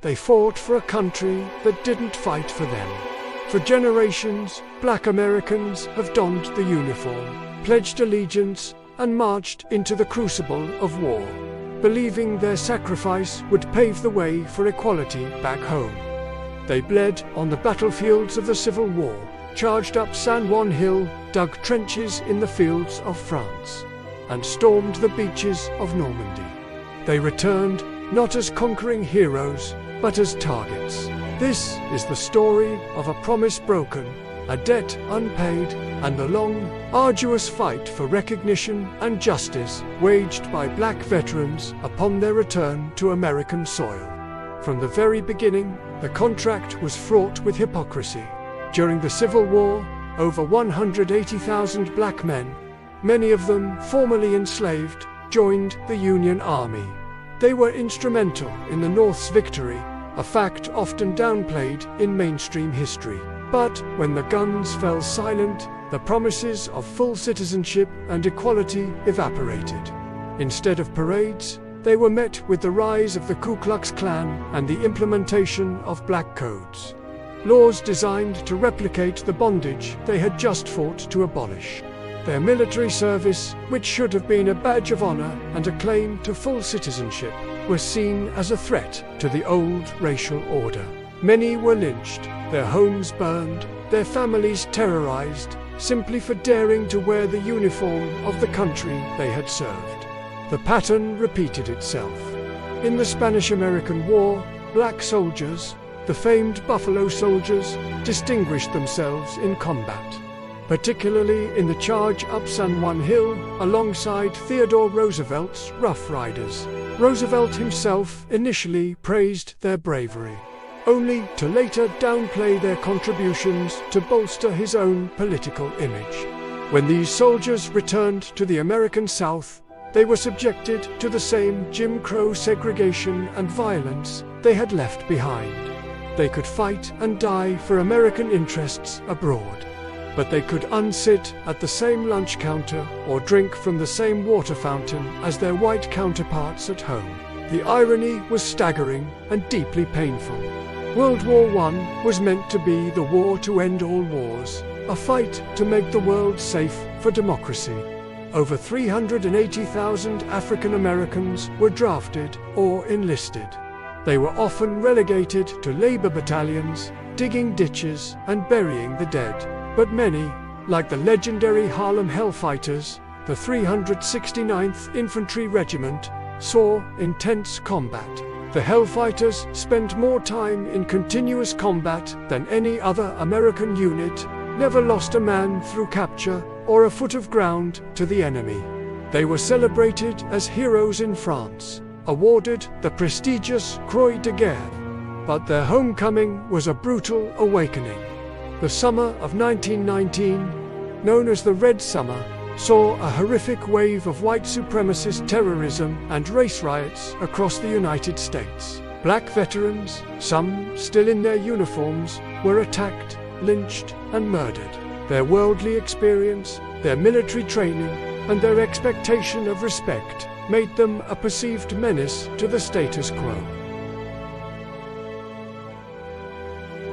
They fought for a country that didn't fight for them. For generations, Black Americans have donned the uniform, pledged allegiance, and marched into the crucible of war, believing their sacrifice would pave the way for equality back home. They bled on the battlefields of the Civil War, charged up San Juan Hill, dug trenches in the fields of France, and stormed the beaches of Normandy. They returned not as conquering heroes, but as targets. This is the story of a promise broken, a debt unpaid, and the long, arduous fight for recognition and justice waged by Black veterans upon their return to American soil. From the very beginning, the contract was fraught with hypocrisy. During the Civil War, over 180,000 black men, many of them formerly enslaved, joined the Union Army. They were instrumental in the North's victory, a fact often downplayed in mainstream history. But when the guns fell silent, the promises of full citizenship and equality evaporated. Instead of parades, they were met with the rise of the Ku Klux Klan and the implementation of black codes. Laws designed to replicate the bondage they had just fought to abolish. Their military service, which should have been a badge of honor and a claim to full citizenship, was seen as a threat to the old racial order. Many were lynched, their homes burned, their families terrorized, simply for daring to wear the uniform of the country they had served. The pattern repeated itself. In the Spanish-American War, black soldiers, the famed Buffalo Soldiers, distinguished themselves in combat, particularly in the charge up San Juan Hill alongside Theodore Roosevelt's Rough Riders. Roosevelt himself initially praised their bravery, only to later downplay their contributions to bolster his own political image. When these soldiers returned to the American South, they were subjected to the same Jim Crow segregation and violence they had left behind. They could fight and die for American interests abroad, but they could unsit at the same lunch counter or drink from the same water fountain as their white counterparts at home. The irony was staggering and deeply painful. World War I was meant to be the war to end all wars, a fight to make the world safe for democracy. Over 380,000 African Americans were drafted or enlisted. They were often relegated to labor battalions, digging ditches and burying the dead. But many, like the legendary Harlem Hellfighters, the 369th Infantry Regiment, saw intense combat. The Hellfighters spent more time in continuous combat than any other American unit, never lost a man through capture or a foot of ground to the enemy. They were celebrated as heroes in France, awarded the prestigious Croix de Guerre. But their homecoming was a brutal awakening. The summer of 1919, known as the Red Summer, saw a horrific wave of white supremacist terrorism and race riots across the United States. Black veterans, some still in their uniforms, were attacked, lynched, and murdered. Their worldly experience, their military training, and their expectation of respect made them a perceived menace to the status quo.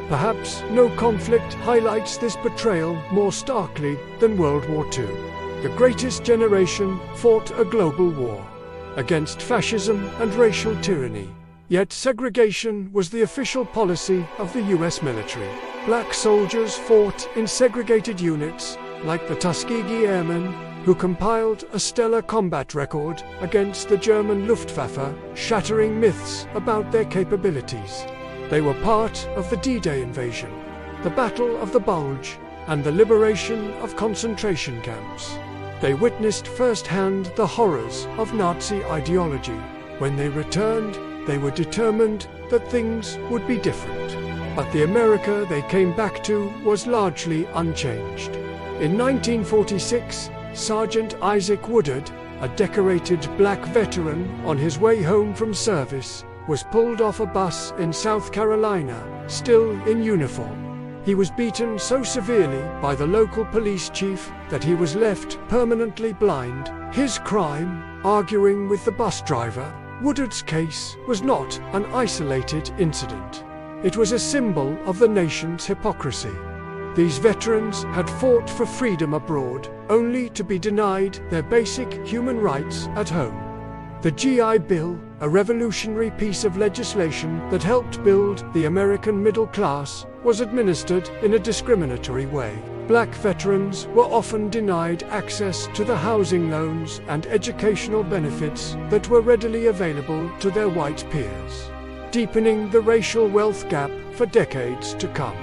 Perhaps no conflict highlights this betrayal more starkly than World War II. The greatest generation fought a global war against fascism and racial tyranny. Yet segregation was the official policy of the US military. Black soldiers fought in segregated units, like the Tuskegee Airmen, who compiled a stellar combat record against the German Luftwaffe, shattering myths about their capabilities. They were part of the D-Day invasion, the Battle of the Bulge, and the liberation of concentration camps. They witnessed firsthand the horrors of Nazi ideology. When they returned, they were determined that things would be different. But the America they came back to was largely unchanged. In 1946, Sergeant Isaac Woodard, a decorated black veteran on his way home from service, was pulled off a bus in South Carolina, still in uniform. He was beaten so severely by the local police chief that he was left permanently blind. His crime, arguing with the bus driver, Woodard's case was not an isolated incident. It was a symbol of the nation's hypocrisy. These veterans had fought for freedom abroad, only to be denied their basic human rights at home. The GI Bill, a revolutionary piece of legislation that helped build the American middle class, was administered in a discriminatory way. Black veterans were often denied access to the housing loans and educational benefits that were readily available to their white peers, deepening the racial wealth gap for decades to come.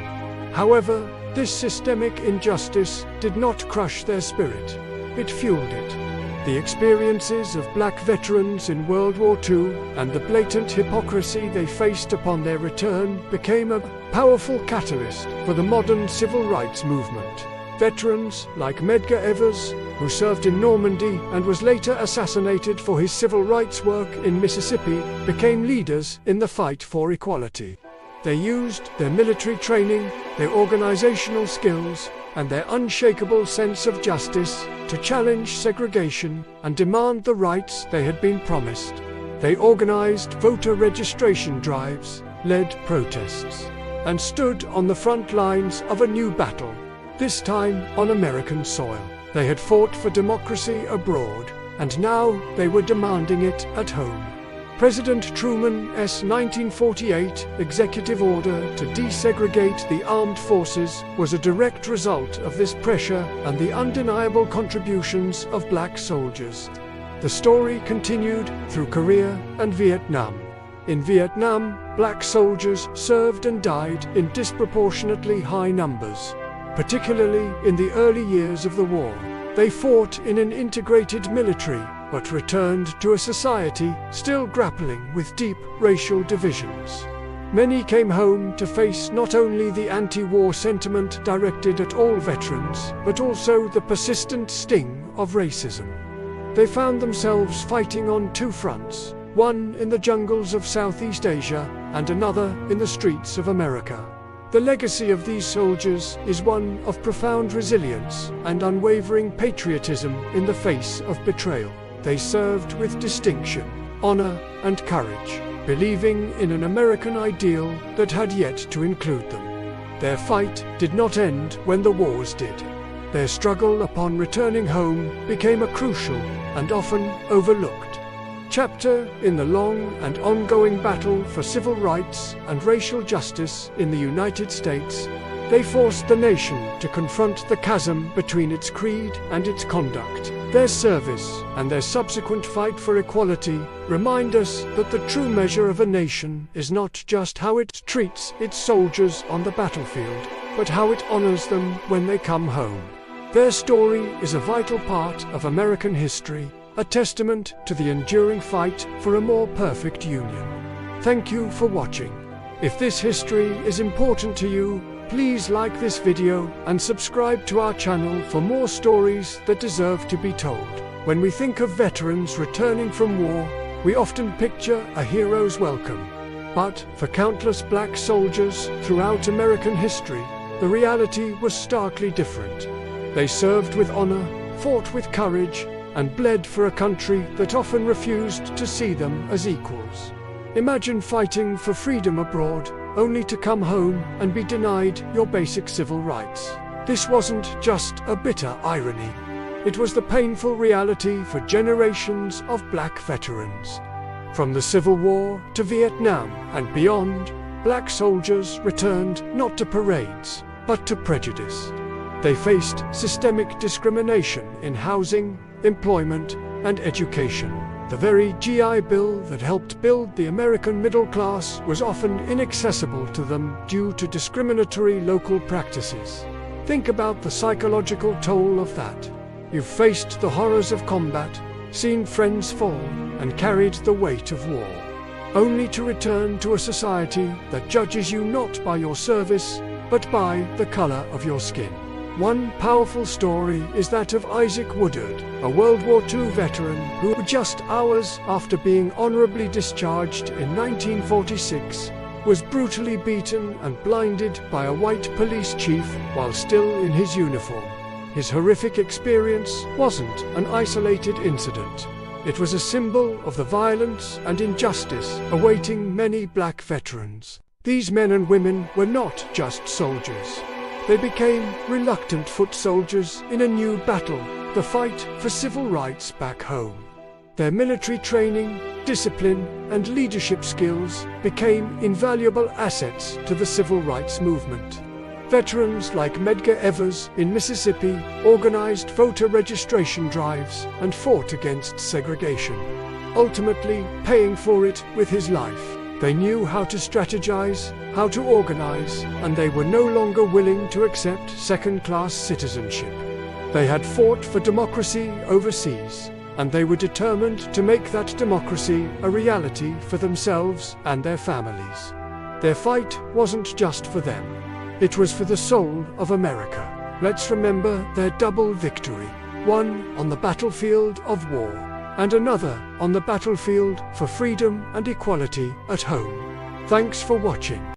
However, this systemic injustice did not crush their spirit. It fueled it. The experiences of black veterans in World War II and the blatant hypocrisy they faced upon their return became a powerful catalyst for the modern civil rights movement. Veterans like Medgar Evers, who served in Normandy and was later assassinated for his civil rights work in Mississippi, became leaders in the fight for equality. They used their military training, their organizational skills, and their unshakable sense of justice to challenge segregation and demand the rights they had been promised. They organized voter registration drives, led protests, and stood on the front lines of a new battle, this time on American soil. They had fought for democracy abroad, and now they were demanding it at home. President Truman's 1948 executive order to desegregate the armed forces was a direct result of this pressure and the undeniable contributions of black soldiers. The story continued through Korea and Vietnam. In Vietnam, black soldiers served and died in disproportionately high numbers, particularly in the early years of the war. They fought in an integrated military, but returned to a society still grappling with deep racial divisions. Many came home to face not only the anti-war sentiment directed at all veterans, but also the persistent sting of racism. They found themselves fighting on two fronts, one in the jungles of Southeast Asia and another in the streets of America. The legacy of these soldiers is one of profound resilience and unwavering patriotism in the face of betrayal. They served with distinction, honor, and courage, believing in an American ideal that had yet to include them. Their fight did not end when the wars did. Their struggle upon returning home became a crucial and often overlooked chapter in the long and ongoing battle for civil rights and racial justice in the United States. They forced the nation to confront the chasm between its creed and its conduct. Their service and their subsequent fight for equality remind us that the true measure of a nation is not just how it treats its soldiers on the battlefield, but how it honors them when they come home. Their story is a vital part of American history, a testament to the enduring fight for a more perfect union. Thank you for watching. If this history is important to you, please like this video and subscribe to our channel for more stories that deserve to be told. When we think of veterans returning from war, we often picture a hero's welcome. But for countless black soldiers throughout American history, the reality was starkly different. They served with honor, fought with courage, and bled for a country that often refused to see them as equals. Imagine fighting for freedom abroad, only to come home and be denied your basic civil rights. This wasn't just a bitter irony. It was the painful reality for generations of black veterans. From the Civil War to Vietnam and beyond, black soldiers returned not to parades, but to prejudice. They faced systemic discrimination in housing, employment, and education. The very GI Bill that helped build the American middle class was often inaccessible to them due to discriminatory local practices. Think about the psychological toll of that. You've faced the horrors of combat, seen friends fall, and carried the weight of war, only to return to a society that judges you not by your service, but by the color of your skin. One powerful story is that of Isaac Woodard, a World War II veteran who, just hours after being honorably discharged in 1946, was brutally beaten and blinded by a white police chief while still in his uniform. His horrific experience wasn't an isolated incident. It was a symbol of the violence and injustice awaiting many black veterans. These men and women were not just soldiers. They became reluctant foot soldiers in a new battle, the fight for civil rights back home. Their military training, discipline, and leadership skills became invaluable assets to the civil rights movement. Veterans like Medgar Evers in Mississippi organized voter registration drives and fought against segregation, ultimately paying for it with his life. They knew how to strategize, how to organize, and they were no longer willing to accept second-class citizenship. They had fought for democracy overseas, and they were determined to make that democracy a reality for themselves and their families. Their fight wasn't just for them. It was for the soul of America. Let's remember their double victory, one on the battlefield of war, and another on the battlefield for freedom and equality at home. Thanks for watching.